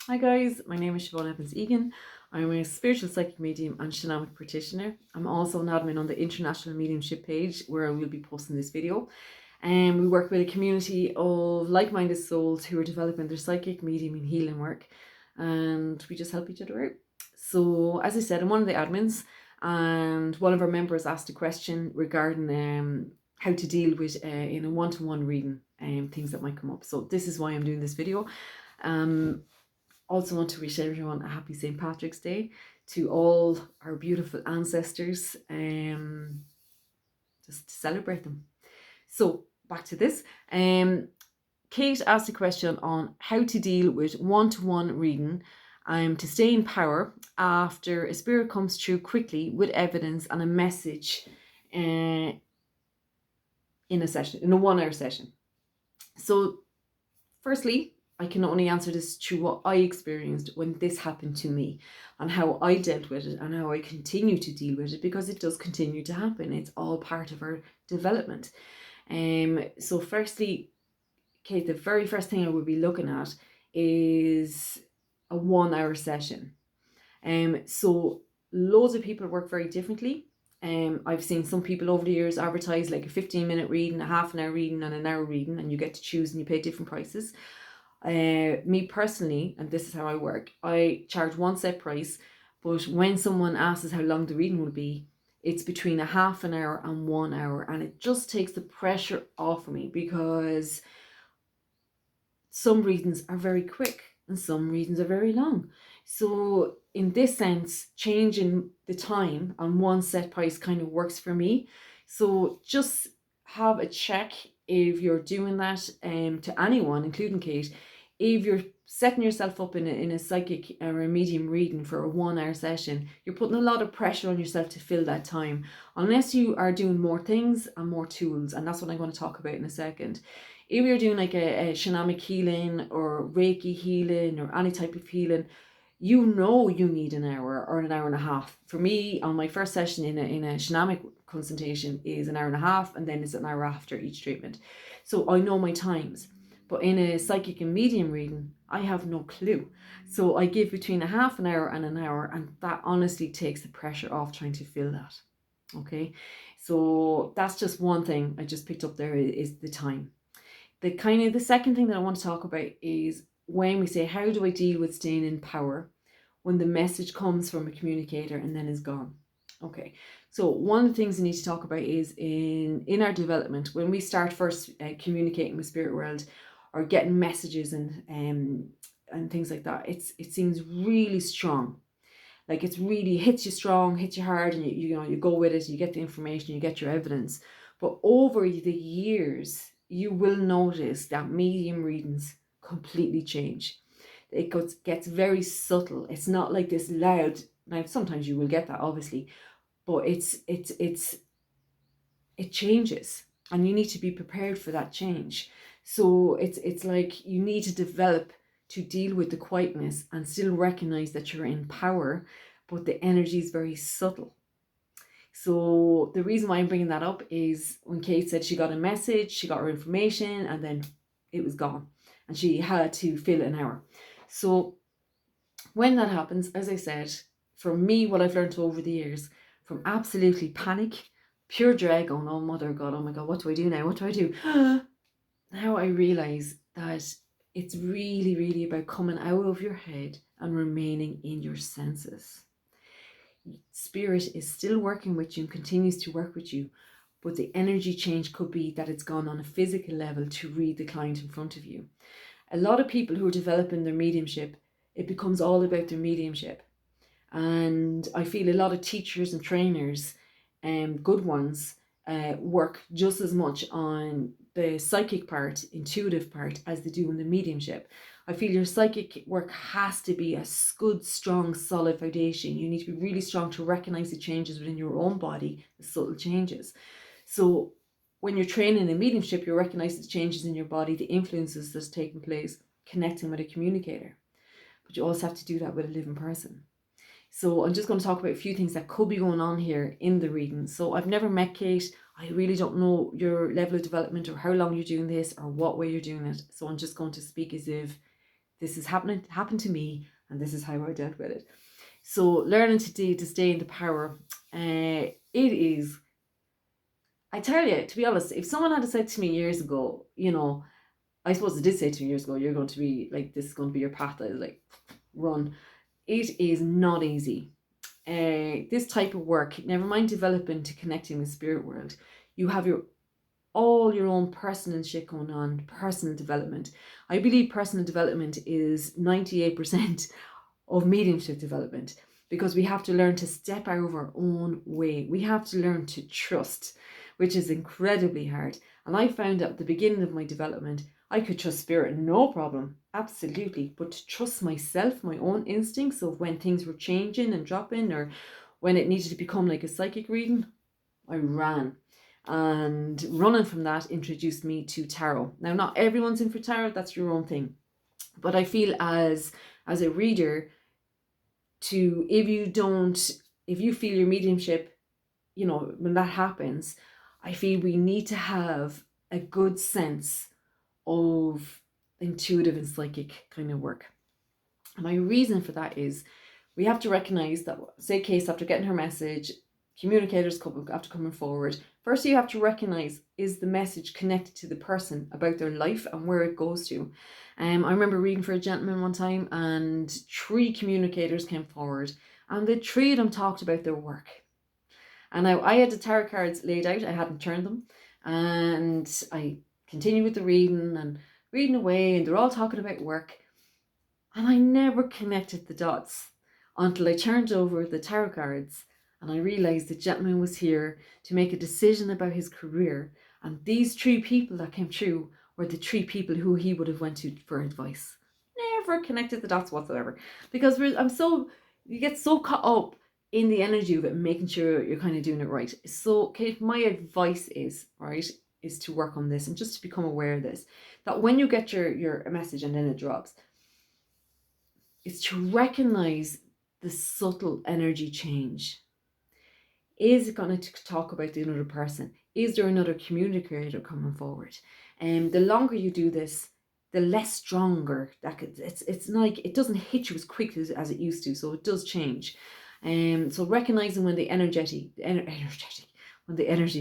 Hi guys, my name is Siobhan Evans-Egan. I'm a spiritual psychic medium and shamanic practitioner. I'm also an admin on the International Mediumship page where I will be posting this video. And we work with a community of like-minded souls who are developing their psychic, medium and healing work. And we just help each other out. So as I said, I'm one of the admins, and one of our members asked a question regarding how to deal with in a one-to-one reading things that might come up. So this is why I'm doing this video. Also want to wish everyone a happy St. Patrick's Day, to all our beautiful ancestors, just to celebrate them. So back to this. Kate asked a question on how to deal with one-to-one reading to stay in power after a spirit comes through quickly with evidence and a message in a session, in a 1 hour session. So firstly, I can only answer this through what I experienced when this happened to me and how I dealt with it and how I continue to deal with it, because it does continue to happen. It's all part of our development. So firstly, Kate, the very first thing I would be looking at is a 1 hour session. So loads of people work very differently. I've seen some people over the years advertise like a 15-minute reading, a half an hour reading and an hour reading, and you get to choose and you pay different prices. Me personally, and this is how I work, I charge one set price, but when someone asks how long the reading will be, it's between a half an hour and 1 hour, and it just takes the pressure off of me, because some readings are very quick and some readings are very long. So in this sense, changing the time on one set price kind of works for me. So just have a check if you're doing that to anyone, including Kate. If you're setting yourself up in a psychic or a medium reading for a 1 hour session, you're putting a lot of pressure on yourself to fill that time, unless you are doing more things and more tools. And that's what I'm going to talk about in a second. If you're doing like a shamanic healing or Reiki healing or any type of healing, you know you need an hour or an hour and a half. For me, on my first session in a shamanic consultation is an hour and a half, and then it's an hour after each treatment. So I know my times. But in a psychic and medium reading, I have no clue. So I give between a half an hour and an hour, and that honestly takes the pressure off trying to fill that. Okay, so that's just one thing I just picked up there, is the time. The second thing that I want to talk about is when we say, how do I deal with staying in power when the message comes from a communicator and then is gone? Okay, so one of the things we need to talk about is in our development, when we start first communicating with spirit world or getting messages and things like that, it seems really strong. Like it's really hits you strong, hits you hard, and you go with it, you get the information, you get your evidence. But over the years, you will notice that medium readings completely change. It gets very subtle. It's not like this loud. Now sometimes you will get that, obviously, but it changes, and you need to be prepared for that change. So it's like you need to develop to deal with the quietness and still recognize that you're in power, but the energy is very subtle. So the reason why I'm bringing that up is when Kate said she got a message, she got her information, and then it was gone, and she had to fill an hour. So when that happens, as I said, for me, what I've learned over the years, from absolutely panic, pure dread, going, oh mother God, oh my God, what do I do now? What do I do? Now I realize that it's really, really about coming out of your head and remaining in your senses. Spirit is still working with you and continues to work with you, but the energy change could be that it's gone on a physical level to read the client in front of you. A lot of people who are developing their mediumship, it becomes all about their mediumship. And I feel a lot of teachers and trainers, good ones, work just as much on the psychic part, intuitive part, as they do in the mediumship. I feel your psychic work has to be a good, strong, solid foundation. You need to be really strong to recognize the changes within your own body, the subtle changes. So when you're training in mediumship, you recognize the changes in your body, the influences that's taking place, connecting with a communicator. But you also have to do that with a living person. So I'm just going to talk about a few things that could be going on here in the reading. So I've never met Kate. I really don't know your level of development or how long you're doing this or what way you're doing it. So I'm just going to speak as if this is happened to me, and this is how I dealt with it. So learning to stay in the power, it is, I tell you, to be honest, if someone had said to me years ago, I suppose they did say to me years ago, you're going to be like, this is going to be your path, I was like, run. It is not easy. This type of work, never mind developing to connecting with spirit world, you have all your own personal shit going on, personal development. I believe personal development is 98% of mediumship development, because we have to learn to step out of our own way. We have to learn to trust, which is incredibly hard. And I found at the beginning of my development, I could trust spirit, no problem, absolutely. But to trust myself, my own instincts of when things were changing and dropping, or when it needed to become like a psychic reading, I ran. And running from that introduced me to tarot. Now, not everyone's in for tarot, that's your own thing. But I feel as a reader, if you feel your mediumship, when that happens, I feel we need to have a good sense of intuitive and psychic kind of work. And my reason for that is, we have to recognize that, say case, after getting her message, communicators after coming forward, first you have to recognize, is the message connected to the person about their life and where it goes to? I remember reading for a gentleman one time, and 3 communicators came forward, and the 3 of them talked about their work. And now I had the tarot cards laid out, I hadn't turned them, and I continued with the reading and reading away, and they're all talking about work, and I never connected the dots until I turned over the tarot cards, and I realized the gentleman was here to make a decision about his career, and these 3 people that came through were the 3 people who he would have went to for advice. Never connected the dots whatsoever, because you get so caught up in the energy of it, making sure you're kind of doing it right. So, Kate, my advice is to work on this, and just to become aware of this, that when you get your message and then it drops, is to recognize the subtle energy change. Is it going to talk about the another person? Is there another communicator coming forward? And the longer you do this, the less stronger it's like it doesn't hit you as quickly as it used to. So it does change. So recognizing when the energy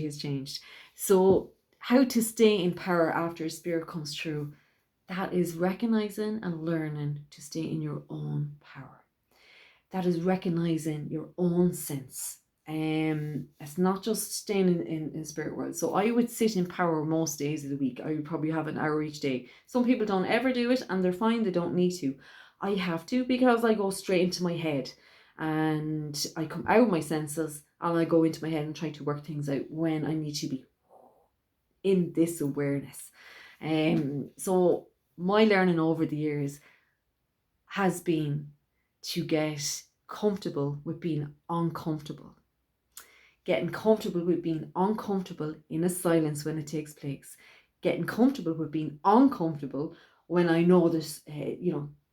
has changed. So how to stay in power after a spirit comes through, that is recognizing and learning to stay in your own power. That is recognizing your own sense. It's not just staying in spirit world. So I would sit in power most days of the week. I would probably have an hour each day. Some people don't ever do it, and they're fine, they don't need to. I have to, because I go straight into my head, and I come out of my senses, and I go into my head and try to work things out when I need to be in this awareness. So my learning over the years has been to get comfortable with being uncomfortable. Getting comfortable with being uncomfortable in a silence when it takes place. Getting comfortable with being uncomfortable when I know there's,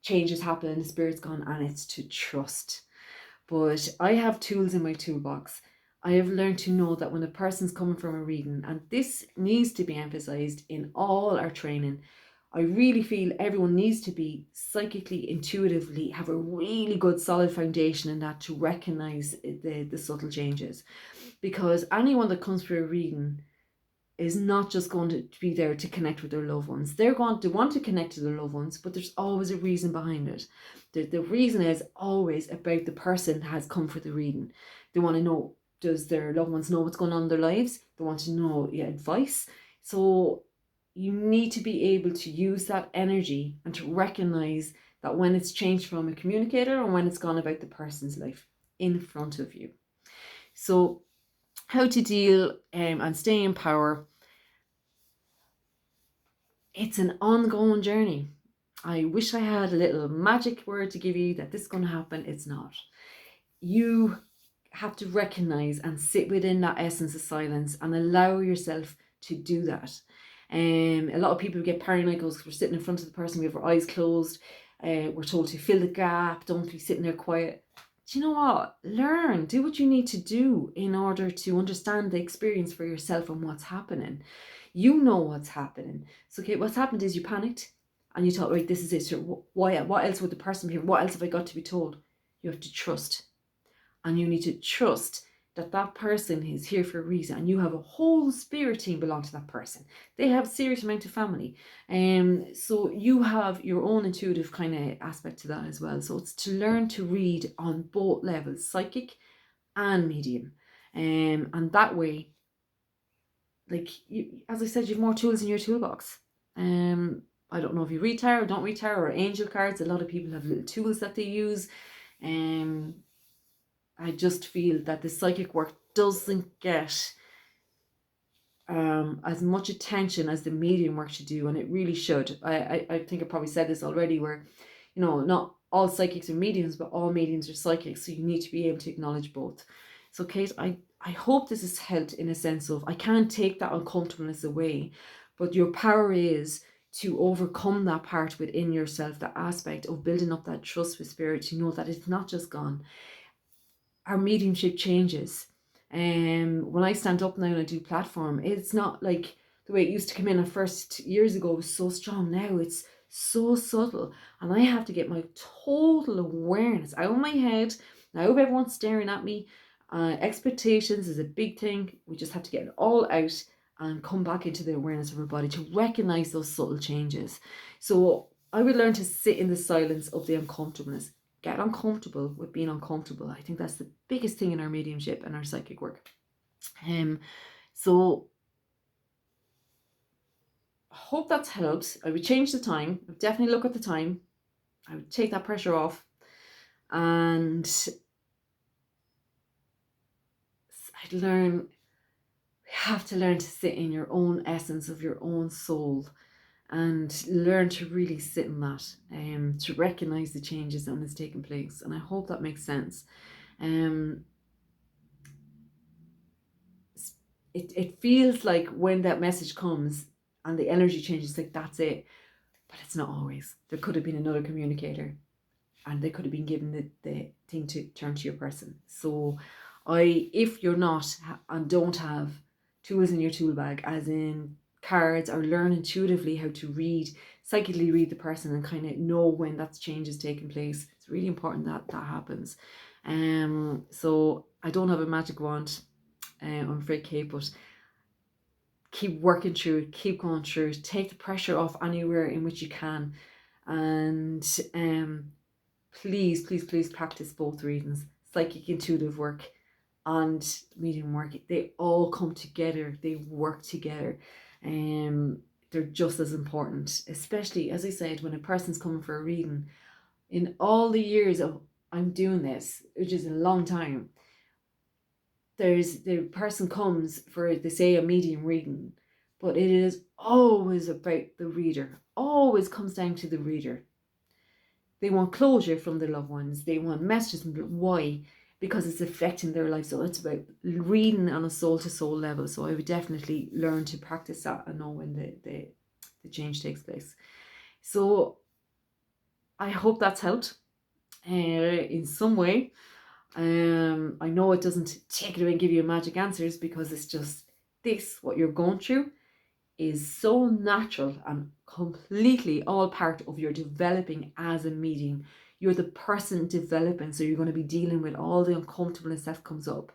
change is happening, the spirit's gone, and it's to trust. But I have tools in my toolbox. I have learned to know that when a person's coming from a reading, and this needs to be emphasized in all our training, I really feel everyone needs to be psychically, intuitively, have a really good solid foundation in that to recognize the subtle changes. Because anyone that comes for a reading is not just going to be there to connect with their loved ones. They're going to want to connect to their loved ones, but there's always a reason behind it. The reason is always about the person that has come for the reading. They want to know, does their loved ones know what's going on in their lives? They want to know advice. So you need to be able to use that energy and to recognize that when it's changed from a communicator and when it's gone about the person's life in front of you. So how to deal and stay in power. It's an ongoing journey. I wish I had a little magic word to give you that this is going to happen. It's not. You have to recognize and sit within that essence of silence and allow yourself to do that. A lot of people get paranoid because we're sitting in front of the person, we have our eyes closed, we're told to fill the gap, don't be sitting there quiet. Do you know what? Learn, do what you need to do in order to understand the experience for yourself and what's happening. You know what's happening. So okay, what's happened is you panicked and you thought, right, this is it. So what else would the person be here? What else have I got to be told? You have to trust. And you need to trust that that person is here for a reason, and you have a whole spirit team belong to that person. They have a serious amount of family. So you have your own intuitive kind of aspect to that as well. So it's to learn to read on both levels, psychic and medium. And that way, like you, as I said, you have more tools in your toolbox. I don't know if you read tarot or don't read tarot or angel cards. A lot of people have little tools that they use. I just feel that the psychic work doesn't get as much attention as the medium work should do, and it really should. I think I probably said this already, where, you know, not all psychics are mediums, but all mediums are psychics, so you need to be able to acknowledge both. So Kate, I hope this has helped in a sense of, I can't take that uncomfortableness away, but your power is to overcome that part within yourself, that aspect of building up that trust with spirit, to know that it's not just gone. Our mediumship changes. When I stand up now and I do platform, it's not like the way it used to come in at first years ago. It was so strong. Now it's so subtle, and I have to get my total awareness out of my head. Now, I hope everyone's staring at me. Expectations is a big thing. We just have to get it all out and come back into the awareness of our body to recognize those subtle changes. So I would learn to sit in the silence of the uncomfortableness. Get uncomfortable with being uncomfortable. I think that's the biggest thing in our mediumship and our psychic work. So I hope that's helped. I would change the time. I would definitely look at the time. I would take that pressure off, and I'd learn. We have to learn to sit in your own essence of your own soul, and learn to really sit in that, to recognize the changes that has taken place. And I hope that makes sense. It feels like when that message comes and the energy changes, like that's it, but it's not always. There could have been another communicator, and they could have been given the thing to turn to your person. So if you're not and don't have tools in your tool bag, as in cards, or learn intuitively how to psychically read the person and kind of know when that change is taking place, it's really important that that happens. So I don't have a magic wand, I'm afraid, Kate, but keep working through it, keep going through it, take the pressure off anywhere in which you can, and please practice both readings, psychic intuitive work and medium work. They all come together, they work together. They're just as important, especially, as I said, when a person's coming for a reading. In all the years of I'm doing this, which is a long time, the person comes for, they say, a medium reading, but it is always about the reader. Always comes down to the reader. They want closure from their loved ones. They want messages. Why? Because it's affecting their life. So it's about reading on a soul-to-soul level. So I would definitely learn to practice that and know when the change takes place. So I hope that's helped in some way. I know it doesn't take it away and give you magic answers, because it's just this, what you're going through is so natural and completely all part of your developing as a medium. You're the person developing, so you're going to be dealing with all the uncomfortableness that comes up,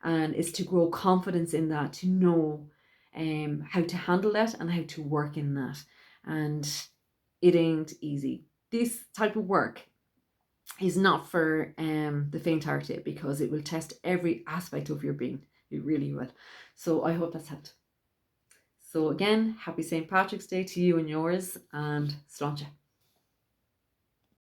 and it's to grow confidence in that, to know how to handle that and how to work in that. And it ain't easy. This type of work is not for the faint-hearted, because it will test every aspect of your being. It really will. So I hope that's helped. So again, happy St. Patrick's Day to you and yours, and sláinte.